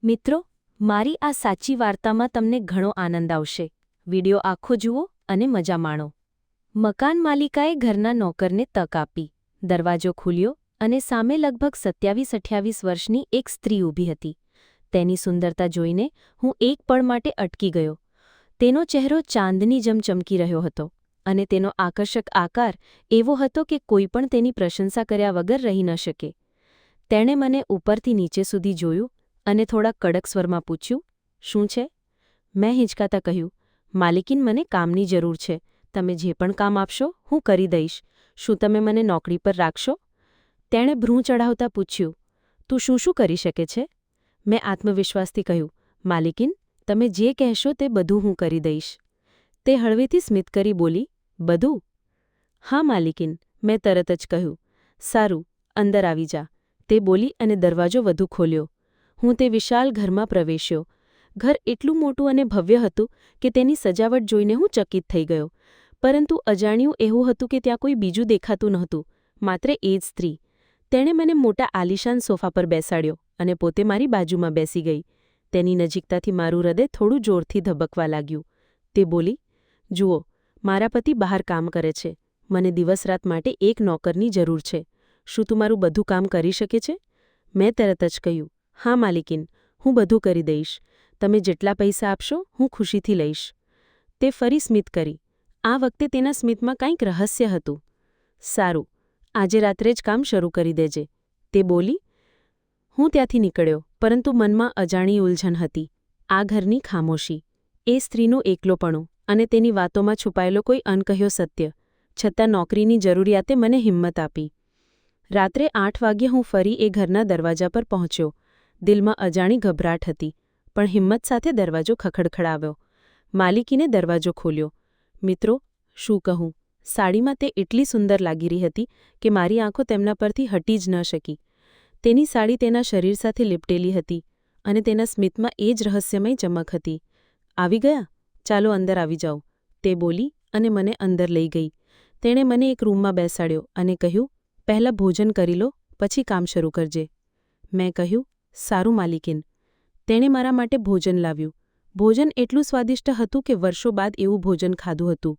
મિત્રો, મારી આ સાચી વાર્તામાં તમને ઘણો આનંદ આવશે. વિડિયો આખો જુઓ અને મજા માણો. મકાન માલિકાએ ઘરના નોકરને તક આપી. દરવાજો ખુલ્યો અને સામે લગભગ 27-28 વર્ષની એક સ્ત્રી ઊભી હતી. તેની સુંદરતા જોઈને હું એક પળ માટે અટકી ગયો. તેનો ચહેરો ચાંદની જેમ ચમકી રહ્યો હતો અને તેનો આકર્ષક આકાર એવો હતો કે કોઈ પણ તેની પ્રશંસા કર્યા વગર રહી ન શકે. તેણે મને ઉપરથી નીચે સુધી જોયું અને થોડા કડક સ્વરમાં પૂછ્યું, "શું છે?" મેં હિંચકાતા કહ્યું, "માલિકીન, મને કામની જરૂર છે. તમે જે પણ કામ આપશો હું કરી દઈશ. શું તમે મને નોકરી પર રાખશો?" તેણે ભ્રૂં ચઢાવતા પૂછ્યું, "તું શું શું કરી શકે છે?" મેં આત્મવિશ્વાસથી કહ્યું, "માલિકીન, તમે જે કહેશો તે બધું હું કરી દઈશ." તે હળવેથી સ્મિત કરી બોલી, "બધું?" "હા માલિકીન," મેં તરત જ કહ્યું. "સારું, અંદર આવી જા," તે બોલી અને દરવાજો વધુ ખોલ્યો. હું તે વિશાળ ઘરમાં પ્રવેશ્યો. ઘર એટલું મોટું અને ભવ્ય હતું કે તેની સજાવટ જોઈને હું ચકિત થઈ ગયો. પરંતુ અજાણ્યું એવું હતું કે ત્યાં કોઈ બીજું દેખાતું નહોતું, માત્ર એ જ સ્ત્રી. તેણે મને મોટા આલીશાન સોફા પર બેસાડ્યો અને પોતે મારી બાજુમાં બેસી ગઈ. તેની નજીકતાથી મારું હૃદય થોડું જોરથી ધબકવા લાગ્યું. તે બોલી, "જુઓ, મારા પતિ બહાર કામ કરે છે. મને દિવસ-રાત માટે એક નોકરની જરૂર છે. શું તું મારું બધું કામ કરી શકે છે?" મેં તરત જ કહ્યું, "હા માલિકીન, હું બધું કરી દઈશ. તમે જેટલા પૈસા આપશો હું ખુશીથી લઈશ." તે ફરી સ્મિત કરી. આ વખતે તેના સ્મિતમાં કંઈક રહસ્ય હતું. "સારું, આજે રાત્રે જ કામ શરૂ કરી દેજે," તે બોલી. હું ત્યાંથી નીકળ્યો, પરંતુ મનમાં અજાણી ઉલઝન હતી. આ ઘરની ખામોશી, એ સ્ત્રીનું એકલોપણું અને તેની વાતોમાં છુપાયેલો કોઈ અનકહ્યો સત્ય. છતાં નોકરીની જરૂરિયાતે મને હિંમત આપી. રાત્રે 8 વાગ્યે હું ફરી એ ઘરના દરવાજા પર પહોંચ્યો. દિલમાં અજાણી ગભરાટ હતી, પણ હિંમત સાથે દરવાજો ખખડખડાવ્યો. માલિકીને દરવાજો ખોલ્યો. મિત્રો, શું કહું, સાડીમાં તે એટલી સુંદર લાગી રહી હતી કે મારી આંખો તેમના પરથી હટી જ ન શકી. તેની સાડી તેના શરીર સાથે લીપટેલી હતી અને તેના સ્મિતમાં એ જ રહસ્યમય ચમક હતી. "આવી ગયા? ચાલો અંદર આવી જાઓ," તે બોલી અને મને અંદર લઈ ગઈ. તેણે મને એક રૂમમાં બેસાડ્યો અને કહ્યું, "પહેલાં ભોજન કરી લો, પછી કામ શરૂ કરજે." મેં કહ્યું, "સારું માલિકીન." તેણે મારા માટે ભોજન લાવ્યું. ભોજન એટલું સ્વાદિષ્ટ હતું કે વર્ષો બાદ એવું ભોજન ખાધું હતું.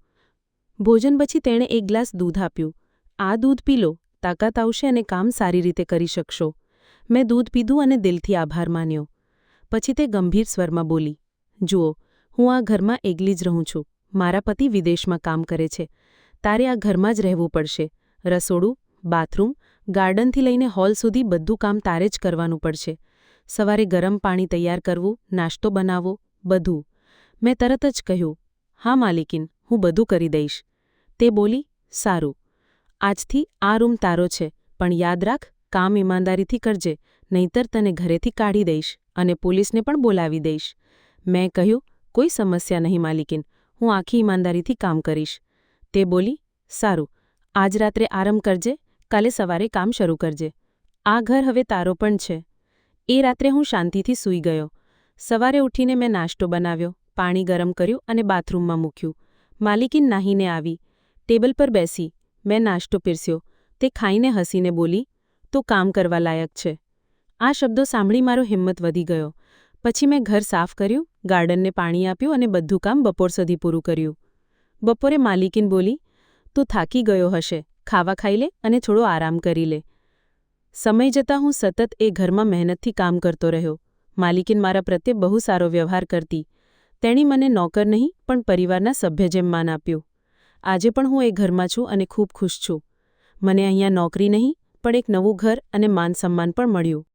ભોજન પછી તેણે એક ગ્લાસ દૂધ આપ્યું. "આ દૂધ પી લો, તાકાત આવશે અને કામ સારી રીતે કરી શકશો." મેં દૂધ પીધું અને દિલથી આભાર માન્યો. પછી તે ગંભીર સ્વરમાં બોલી, "જુઓ, હું આ ઘરમાં એકલી જ રહું છું. મારા પતિ વિદેશમાં કામ કરે છે. તારે આ ઘરમાં જ રહેવું પડશે. રસોડું, બાથરૂમ, ગાર્ડનથી લઈને હોલ સુધી બધું કામ તારે જ કરવાનું પડશે. સવારે ગરમ પાણી તૈયાર કરવું, નાસ્તો બનાવવો, બધું." મેં તરત જ કહ્યું, "હા માલિકીન, હું બધું કરી દઈશ." તે બોલી, "સારું. આજથી આ રૂમ તારો છે, પણ યાદ રાખ, કામ ઈમાનદારીથી કરજે, નહીંતર તને ઘરેથી કાઢી દઈશ અને પોલીસને પણ બોલાવી દઈશ." મેં કહ્યું, "કોઈ સમસ્યા નહીં માલિકીન, હું આખી ઈમાનદારીથી કામ કરીશ." તે બોલી, "સારું. આજ રાત્રે આરામ કરજે, કાલે સવારે કામ શરૂ કરજે. આ ઘર હવે તારો પણ છે." એ રાત્રે હું શાંતિથી સૂઈ ગયો. સવારે ઉઠીને મેં નાસ્તો બનાવ્યો, પાણી ગરમ કર્યું અને બાથરૂમમાં મૂક્યું. માલિકીન નાહીને આવી. ટેબલ પર બેસી. મેં નાસ્તો પીરસ્યો. તે ખાઈને હસીને બોલી, "તું કામ કરવા લાયક છે." આ શબ્દો સાંભળી મારો હિંમત વધી ગયો. પછી મેં ઘર સાફ કર્યું, ગાર્ડનને પાણી આપ્યું અને બધું કામ બપોર સુધી પૂરું કર્યું. બપોરે માલિકીન બોલી, "તું થાકી ગયો હશે, ખાવા ખાઈ લે અને થોડો આરામ કરી લે." સમય જતાં હું સતત એ ઘરમાં મહેનતથી કામ કરતો રહ્યો. માલિકીન મારા પ્રત્યે બહુ સારો વ્યવહાર કરતી. તેણી મને નોકર નહીં પણ પરિવારના સભ્ય જેમ માન આપ્યું. આજે પણ હું એ ઘરમાં છું અને ખૂબ ખુશ છું. મને અહીંયા નોકરી નહીં પણ એક નવું ઘર અને માન-સન્માન પણ મળ્યું.